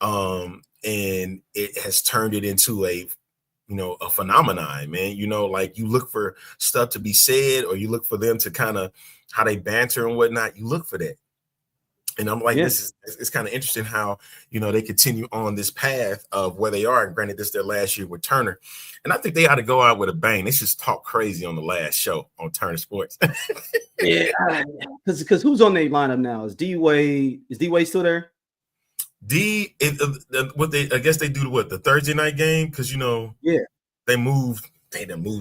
and it has turned it into a phenomenon, man. Like, you look for stuff to be said, or you look for them to kind of how they banter and whatnot. You look for that, and I'm like, it's kind of interesting how they continue on this path of where they are. And granted, this is their last year with Turner, and I think they ought to go out with a bang. They just talk crazy on the last show on Turner Sports. Because who's on their lineup now? Is D-Wade still there? I guess they do the Thursday night game, because they moved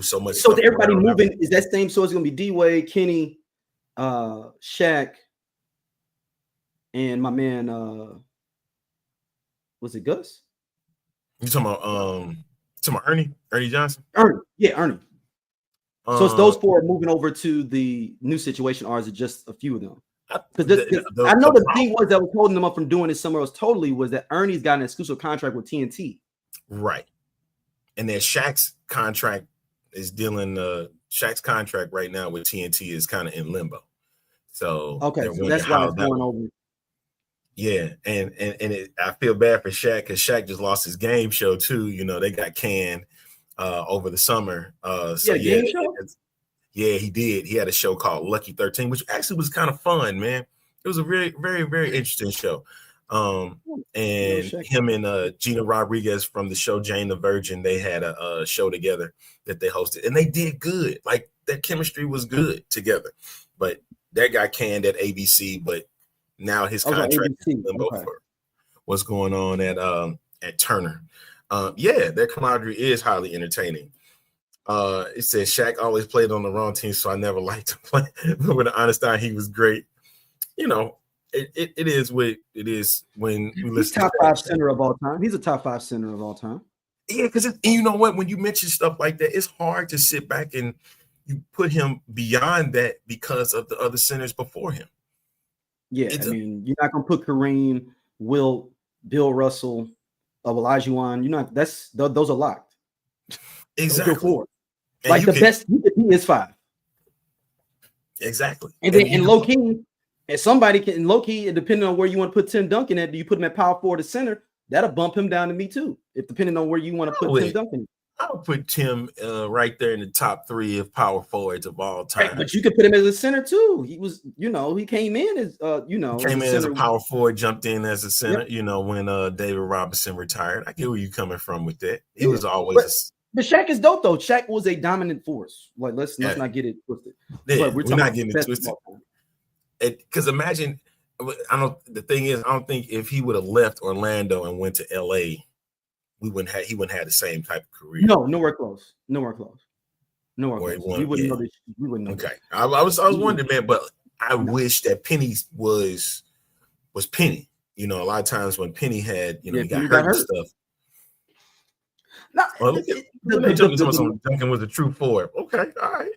so much. So everybody moving is that same. So it's gonna be D-Wade, Kenny, Shaq, and my man. Was it Gus? You talking about Ernie Johnson? Ernie. So it's those four moving over to the new situation, or is it just a few of them? Because I know the thing was that was holding them up from doing it somewhere else totally was that Ernie's got an exclusive contract with TNT. Right. And then Shaq's contract is dealing Shaq's contract right now with TNT is kind of in limbo. So that's why it's going over. Yeah, and I feel bad for Shaq, because Shaq just lost his game show too. They got canned over the summer. Game show? Yeah, he did. He had a show called Lucky 13, which actually was kind of fun, man. It was a very, very, very interesting show. And him and Gina Rodriguez from the show Jane the Virgin, they had a show together that they hosted, and they did good. Like, their chemistry was good together. But that got canned at ABC, but now his contract is limbo for what's going on at Turner. Their camaraderie is highly entertaining. It says Shaq always played on the wrong team, so I never liked to play. With Einstein, he was great. it is what it is when we He's listen top to 5 center of all time. He's a top 5 center of all time. Yeah, because you know what? When you mention stuff like that, it's hard to sit back and you put him beyond that because of the other centers before him. Yeah, I mean, you're not gonna put Kareem, Wilt, Bill Russell, Olajuwon. You're not. Those are locked. Exactly. Four. Like the best you could be is 5. Exactly. And then in low key, and somebody can in low key, depending on where you want to put Tim Duncan at, do you put him at power forward or center? That'll bump him down to me too. If depending on where you want to put Tim Duncan. I would put Tim right there in the top 3 of power forwards of all time. Right, but you could put him as a center too. He was, he came in as as a power forward, jumped in as a center. Yep. When David Robinson retired, I get where you coming from with that. He was always. But Shaq is dope though. Shaq was a dominant force. Like let's not get it twisted. Yeah, we're not getting it twisted. Because imagine, the thing is, I don't think if he would have left Orlando and went to LA, he wouldn't have the same type of career. No, nowhere close. We wouldn't know this. We wouldn't know. Okay, I was wondering, man, but I wish that Penny was Penny. A lot of times when Penny had, he got hurt and stuff. No, Duncan was a true forward. Okay, all right.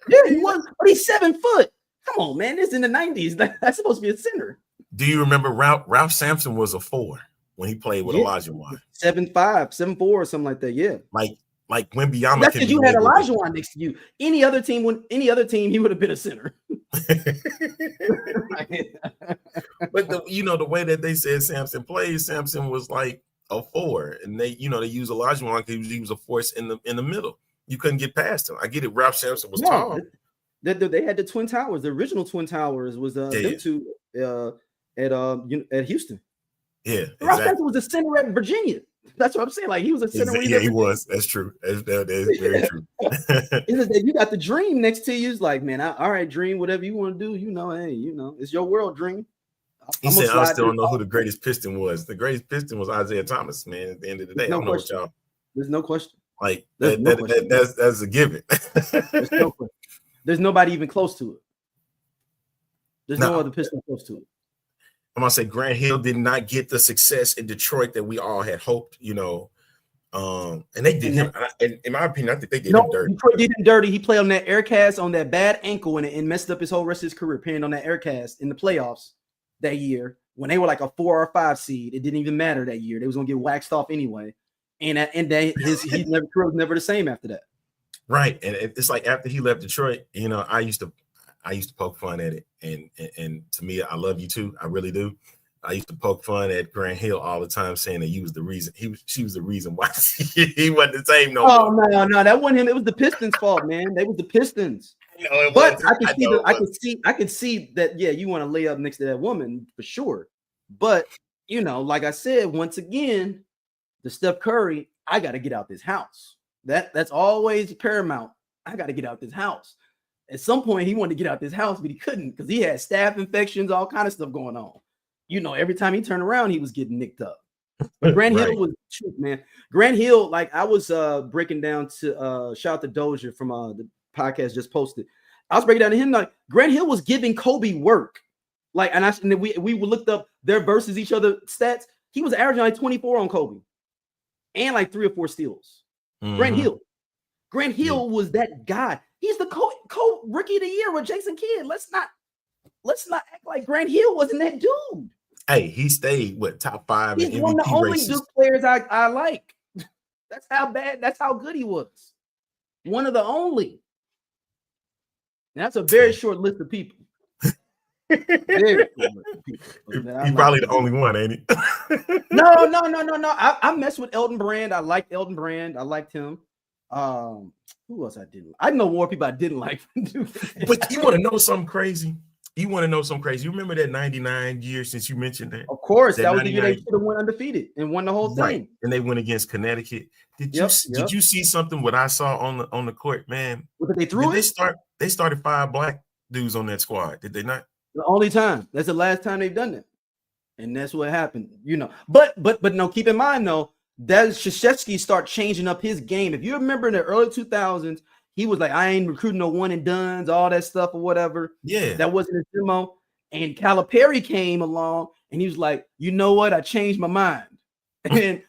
Yeah, he was, but he's 7 foot. Come on, man. This is in the 90s. That's supposed to be a center. Do you remember Ralph Sampson was a 4 when he played with Olajuwon? 7'5", 7'4", or something like that. Yeah. Like when Biyama. That's because you had Olajuwon next to you. Any other team, he would have been a center. But the way that they said Sampson played, Sampson was like a 4, and they use Olajuwon because he was a force in the middle. You couldn't get past him. I get it. Ralph Sampson was tall. They had the Twin Towers. The original Twin Towers was them two at Houston. Yeah, exactly. Ralph Sampson was a center at Virginia. That's what I'm saying. Like he was a center. He was. That's true. That is very true. You got the Dream next to you. It's like, man, all right, Dream, whatever you want to do. Hey, it's your world, Dream. He said, I still don't know who the greatest Piston was. The greatest Piston was Isaiah Thomas, man. At the end of the day, I don't know what y'all. There's no question. Like that's a given. There's no question. There's nobody even close to it. There's no other Piston close to it. I'm gonna say Grant Hill did not get the success in Detroit that we all had hoped. And they did him. In my opinion, I think they did him dirty. Detroit did him dirty. He played on that air cast on that bad ankle and messed up his whole rest of his career playing on that air cast in the playoffs that year when they were like a 4 or 5 seed. It didn't even matter that year. They was gonna get waxed off anyway. And his career was never the same after that. Right, and it's like after he left Detroit, I used to poke fun at it, and to me, I love you too, I really do. I used to poke fun at Grant Hill all the time, saying that she was the reason why he wasn't the same no more. Oh no, that wasn't him. It was the Pistons' fault, man. They was the Pistons. But I can see that. Yeah, you want to lay up next to that woman for sure. But like I said, once again, the Steph Curry, I got to get out this house. That's always paramount. I got to get out this house. At some point, he wanted to get out this house, but he couldn't because he had staph infections, all kind of stuff going on. Every time he turned around, he was getting nicked up. But Grant Hill was truth, man. Grant Hill, like I was breaking down to shout out to Dozier from the podcast just posted. I was breaking down to him like Grant Hill was giving Kobe work. Like, and then we looked up their versus each other stats. He was averaging like 24 on Kobe and like 3 or 4 steals. Mm-hmm. Grant Hill was that guy. He's the rookie of the year with Jason Kidd. Let's not act like Grant Hill wasn't that dude. Hey, he stayed top 5 He's in MVP one of the only races. Duke players I like. That's how good he was. One of the only. And that's a very short list of people. He's probably the only one, ain't he? No. I messed with Elton Brand. I liked Elton Brand. I liked him. Who else I didn't? I know more people I didn't like. But you want to know something crazy? You remember that 99 year since you mentioned that? Of course, that was the year they should have went undefeated and won the whole thing. Right. And they went against Connecticut. Did you see something what I saw on the court, man? They started 5 black dudes on that squad. Did they not? The only time. That's the last time they've done that. And that's what happened, But no, keep in mind though, that Krzyzewski start changing up his game. If you remember in the early 2000s, he was like, I ain't recruiting no one and dones, all that stuff or whatever. Yeah. That wasn't his demo. And Calipari came along and he was like, you know what? I changed my mind. And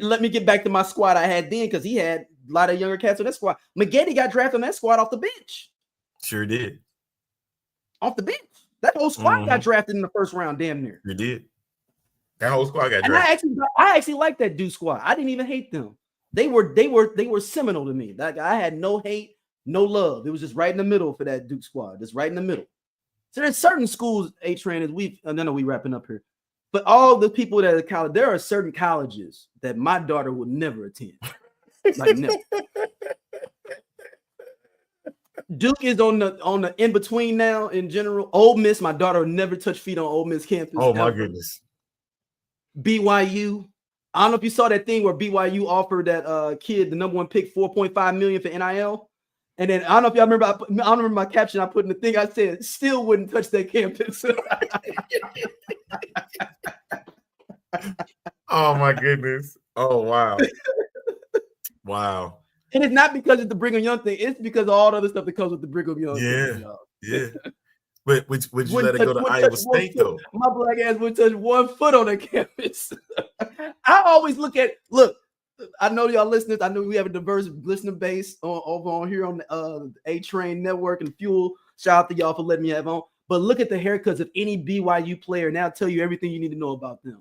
let me get back to my squad I had then, because he had a lot of younger cats on that squad. Maggette got drafted on that squad off the bench. Sure did. Off the bench. That whole squad got drafted in the first round, damn near. You did. That whole squad got drafted. And I actually liked that Duke squad. I didn't even hate them. They were seminal to me. Like, I had no hate, no love. It was just right in the middle for that Duke squad. Just right in the middle. So there's certain schools, A-Train, as we wrapping up here. But all the people that are college, there are certain colleges that my daughter would never attend. Like, never. Duke is on the in between now in general. Ole Miss, my daughter would never touch feet on Ole Miss campus. Oh my goodness. BYU. I don't know if you saw that thing where BYU offered that kid, the number 1 pick, $4.5 million for NIL. And then I don't know if y'all remember. I don't remember my caption I put in the thing. I said, "Still wouldn't touch that campus." Oh my goodness! Oh wow! Wow! And it's not because it's the Brigham Young thing. It's because of all the other stuff that comes with the Brigham Young thing. Yeah. But would you let it go to Iowa State though? My black ass would touch 1 foot on that campus. I always look. I know y'all listeners. I know we have a diverse listener base over on here on the A-Train Network and Fuel. Shout out to y'all for letting me have on. But look at the haircuts of any BYU player, and I'll tell you everything you need to know about them.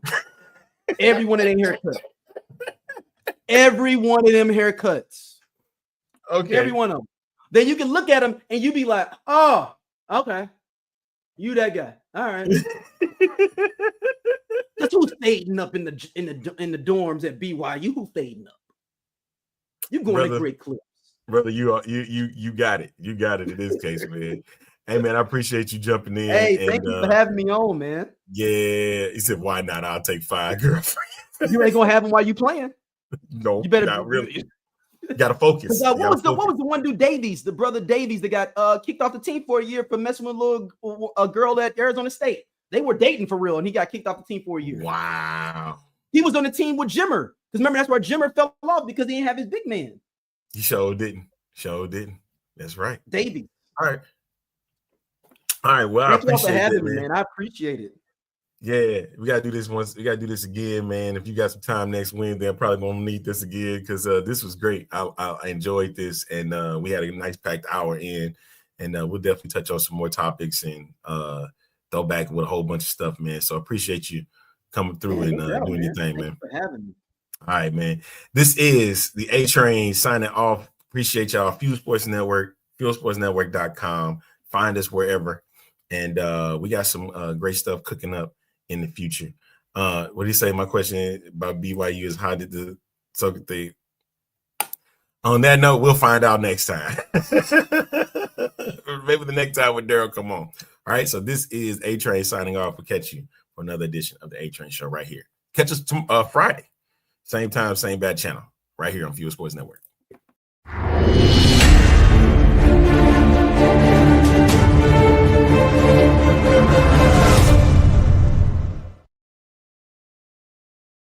Every one of them haircuts. Every one of them haircuts. Okay. Every one of them. Then you can look at them and you be like, oh, okay. You that guy. All right. That's who's fading up in the dorms at BYU. Who fading up? You going to great clips. Brother, you got it. You got it in this case, man. Hey man, I appreciate you jumping in. Hey, thank you for having me on, man. Yeah. He said, why not? I'll take 5 girlfriends. You ain't gonna have them while you playing. No, you better not really. You gotta focus. What was the one dude, Davies, the brother Davies, that got kicked off the team for a year for messing with a girl at Arizona State? They were dating for real, and he got kicked off the team for a year. Wow. He was on the team with Jimmer. Because remember, that's where Jimmer fell off because he didn't have his big man. He sure didn't. That's right. Davies. All right. Well, thank you for having me, man. I appreciate it. Yeah, we gotta do this once. We gotta do this again, man. If you got some time next Wednesday, I'm probably gonna need this again because this was great. I enjoyed this, and we had a nice packed hour in, and we'll definitely touch on some more topics and throw back with a whole bunch of stuff, man. So I appreciate you coming through and doing your thing, man. Thanks for having me. All right, man. This is the A-Train signing off. Appreciate y'all. Fuel Sports Network, fuelsportsnetwork.com. Find us wherever, and we got some great stuff cooking up in the future. What do you say? My question about BYU is how did the thing? On that note, we'll find out next time. Maybe the next time when Darryl come on. All right. So this is A-Train signing off. We'll catch you for another edition of the A-Train Show right here. Catch us Friday, same time, same bad channel, right here on Fuel Sports Network.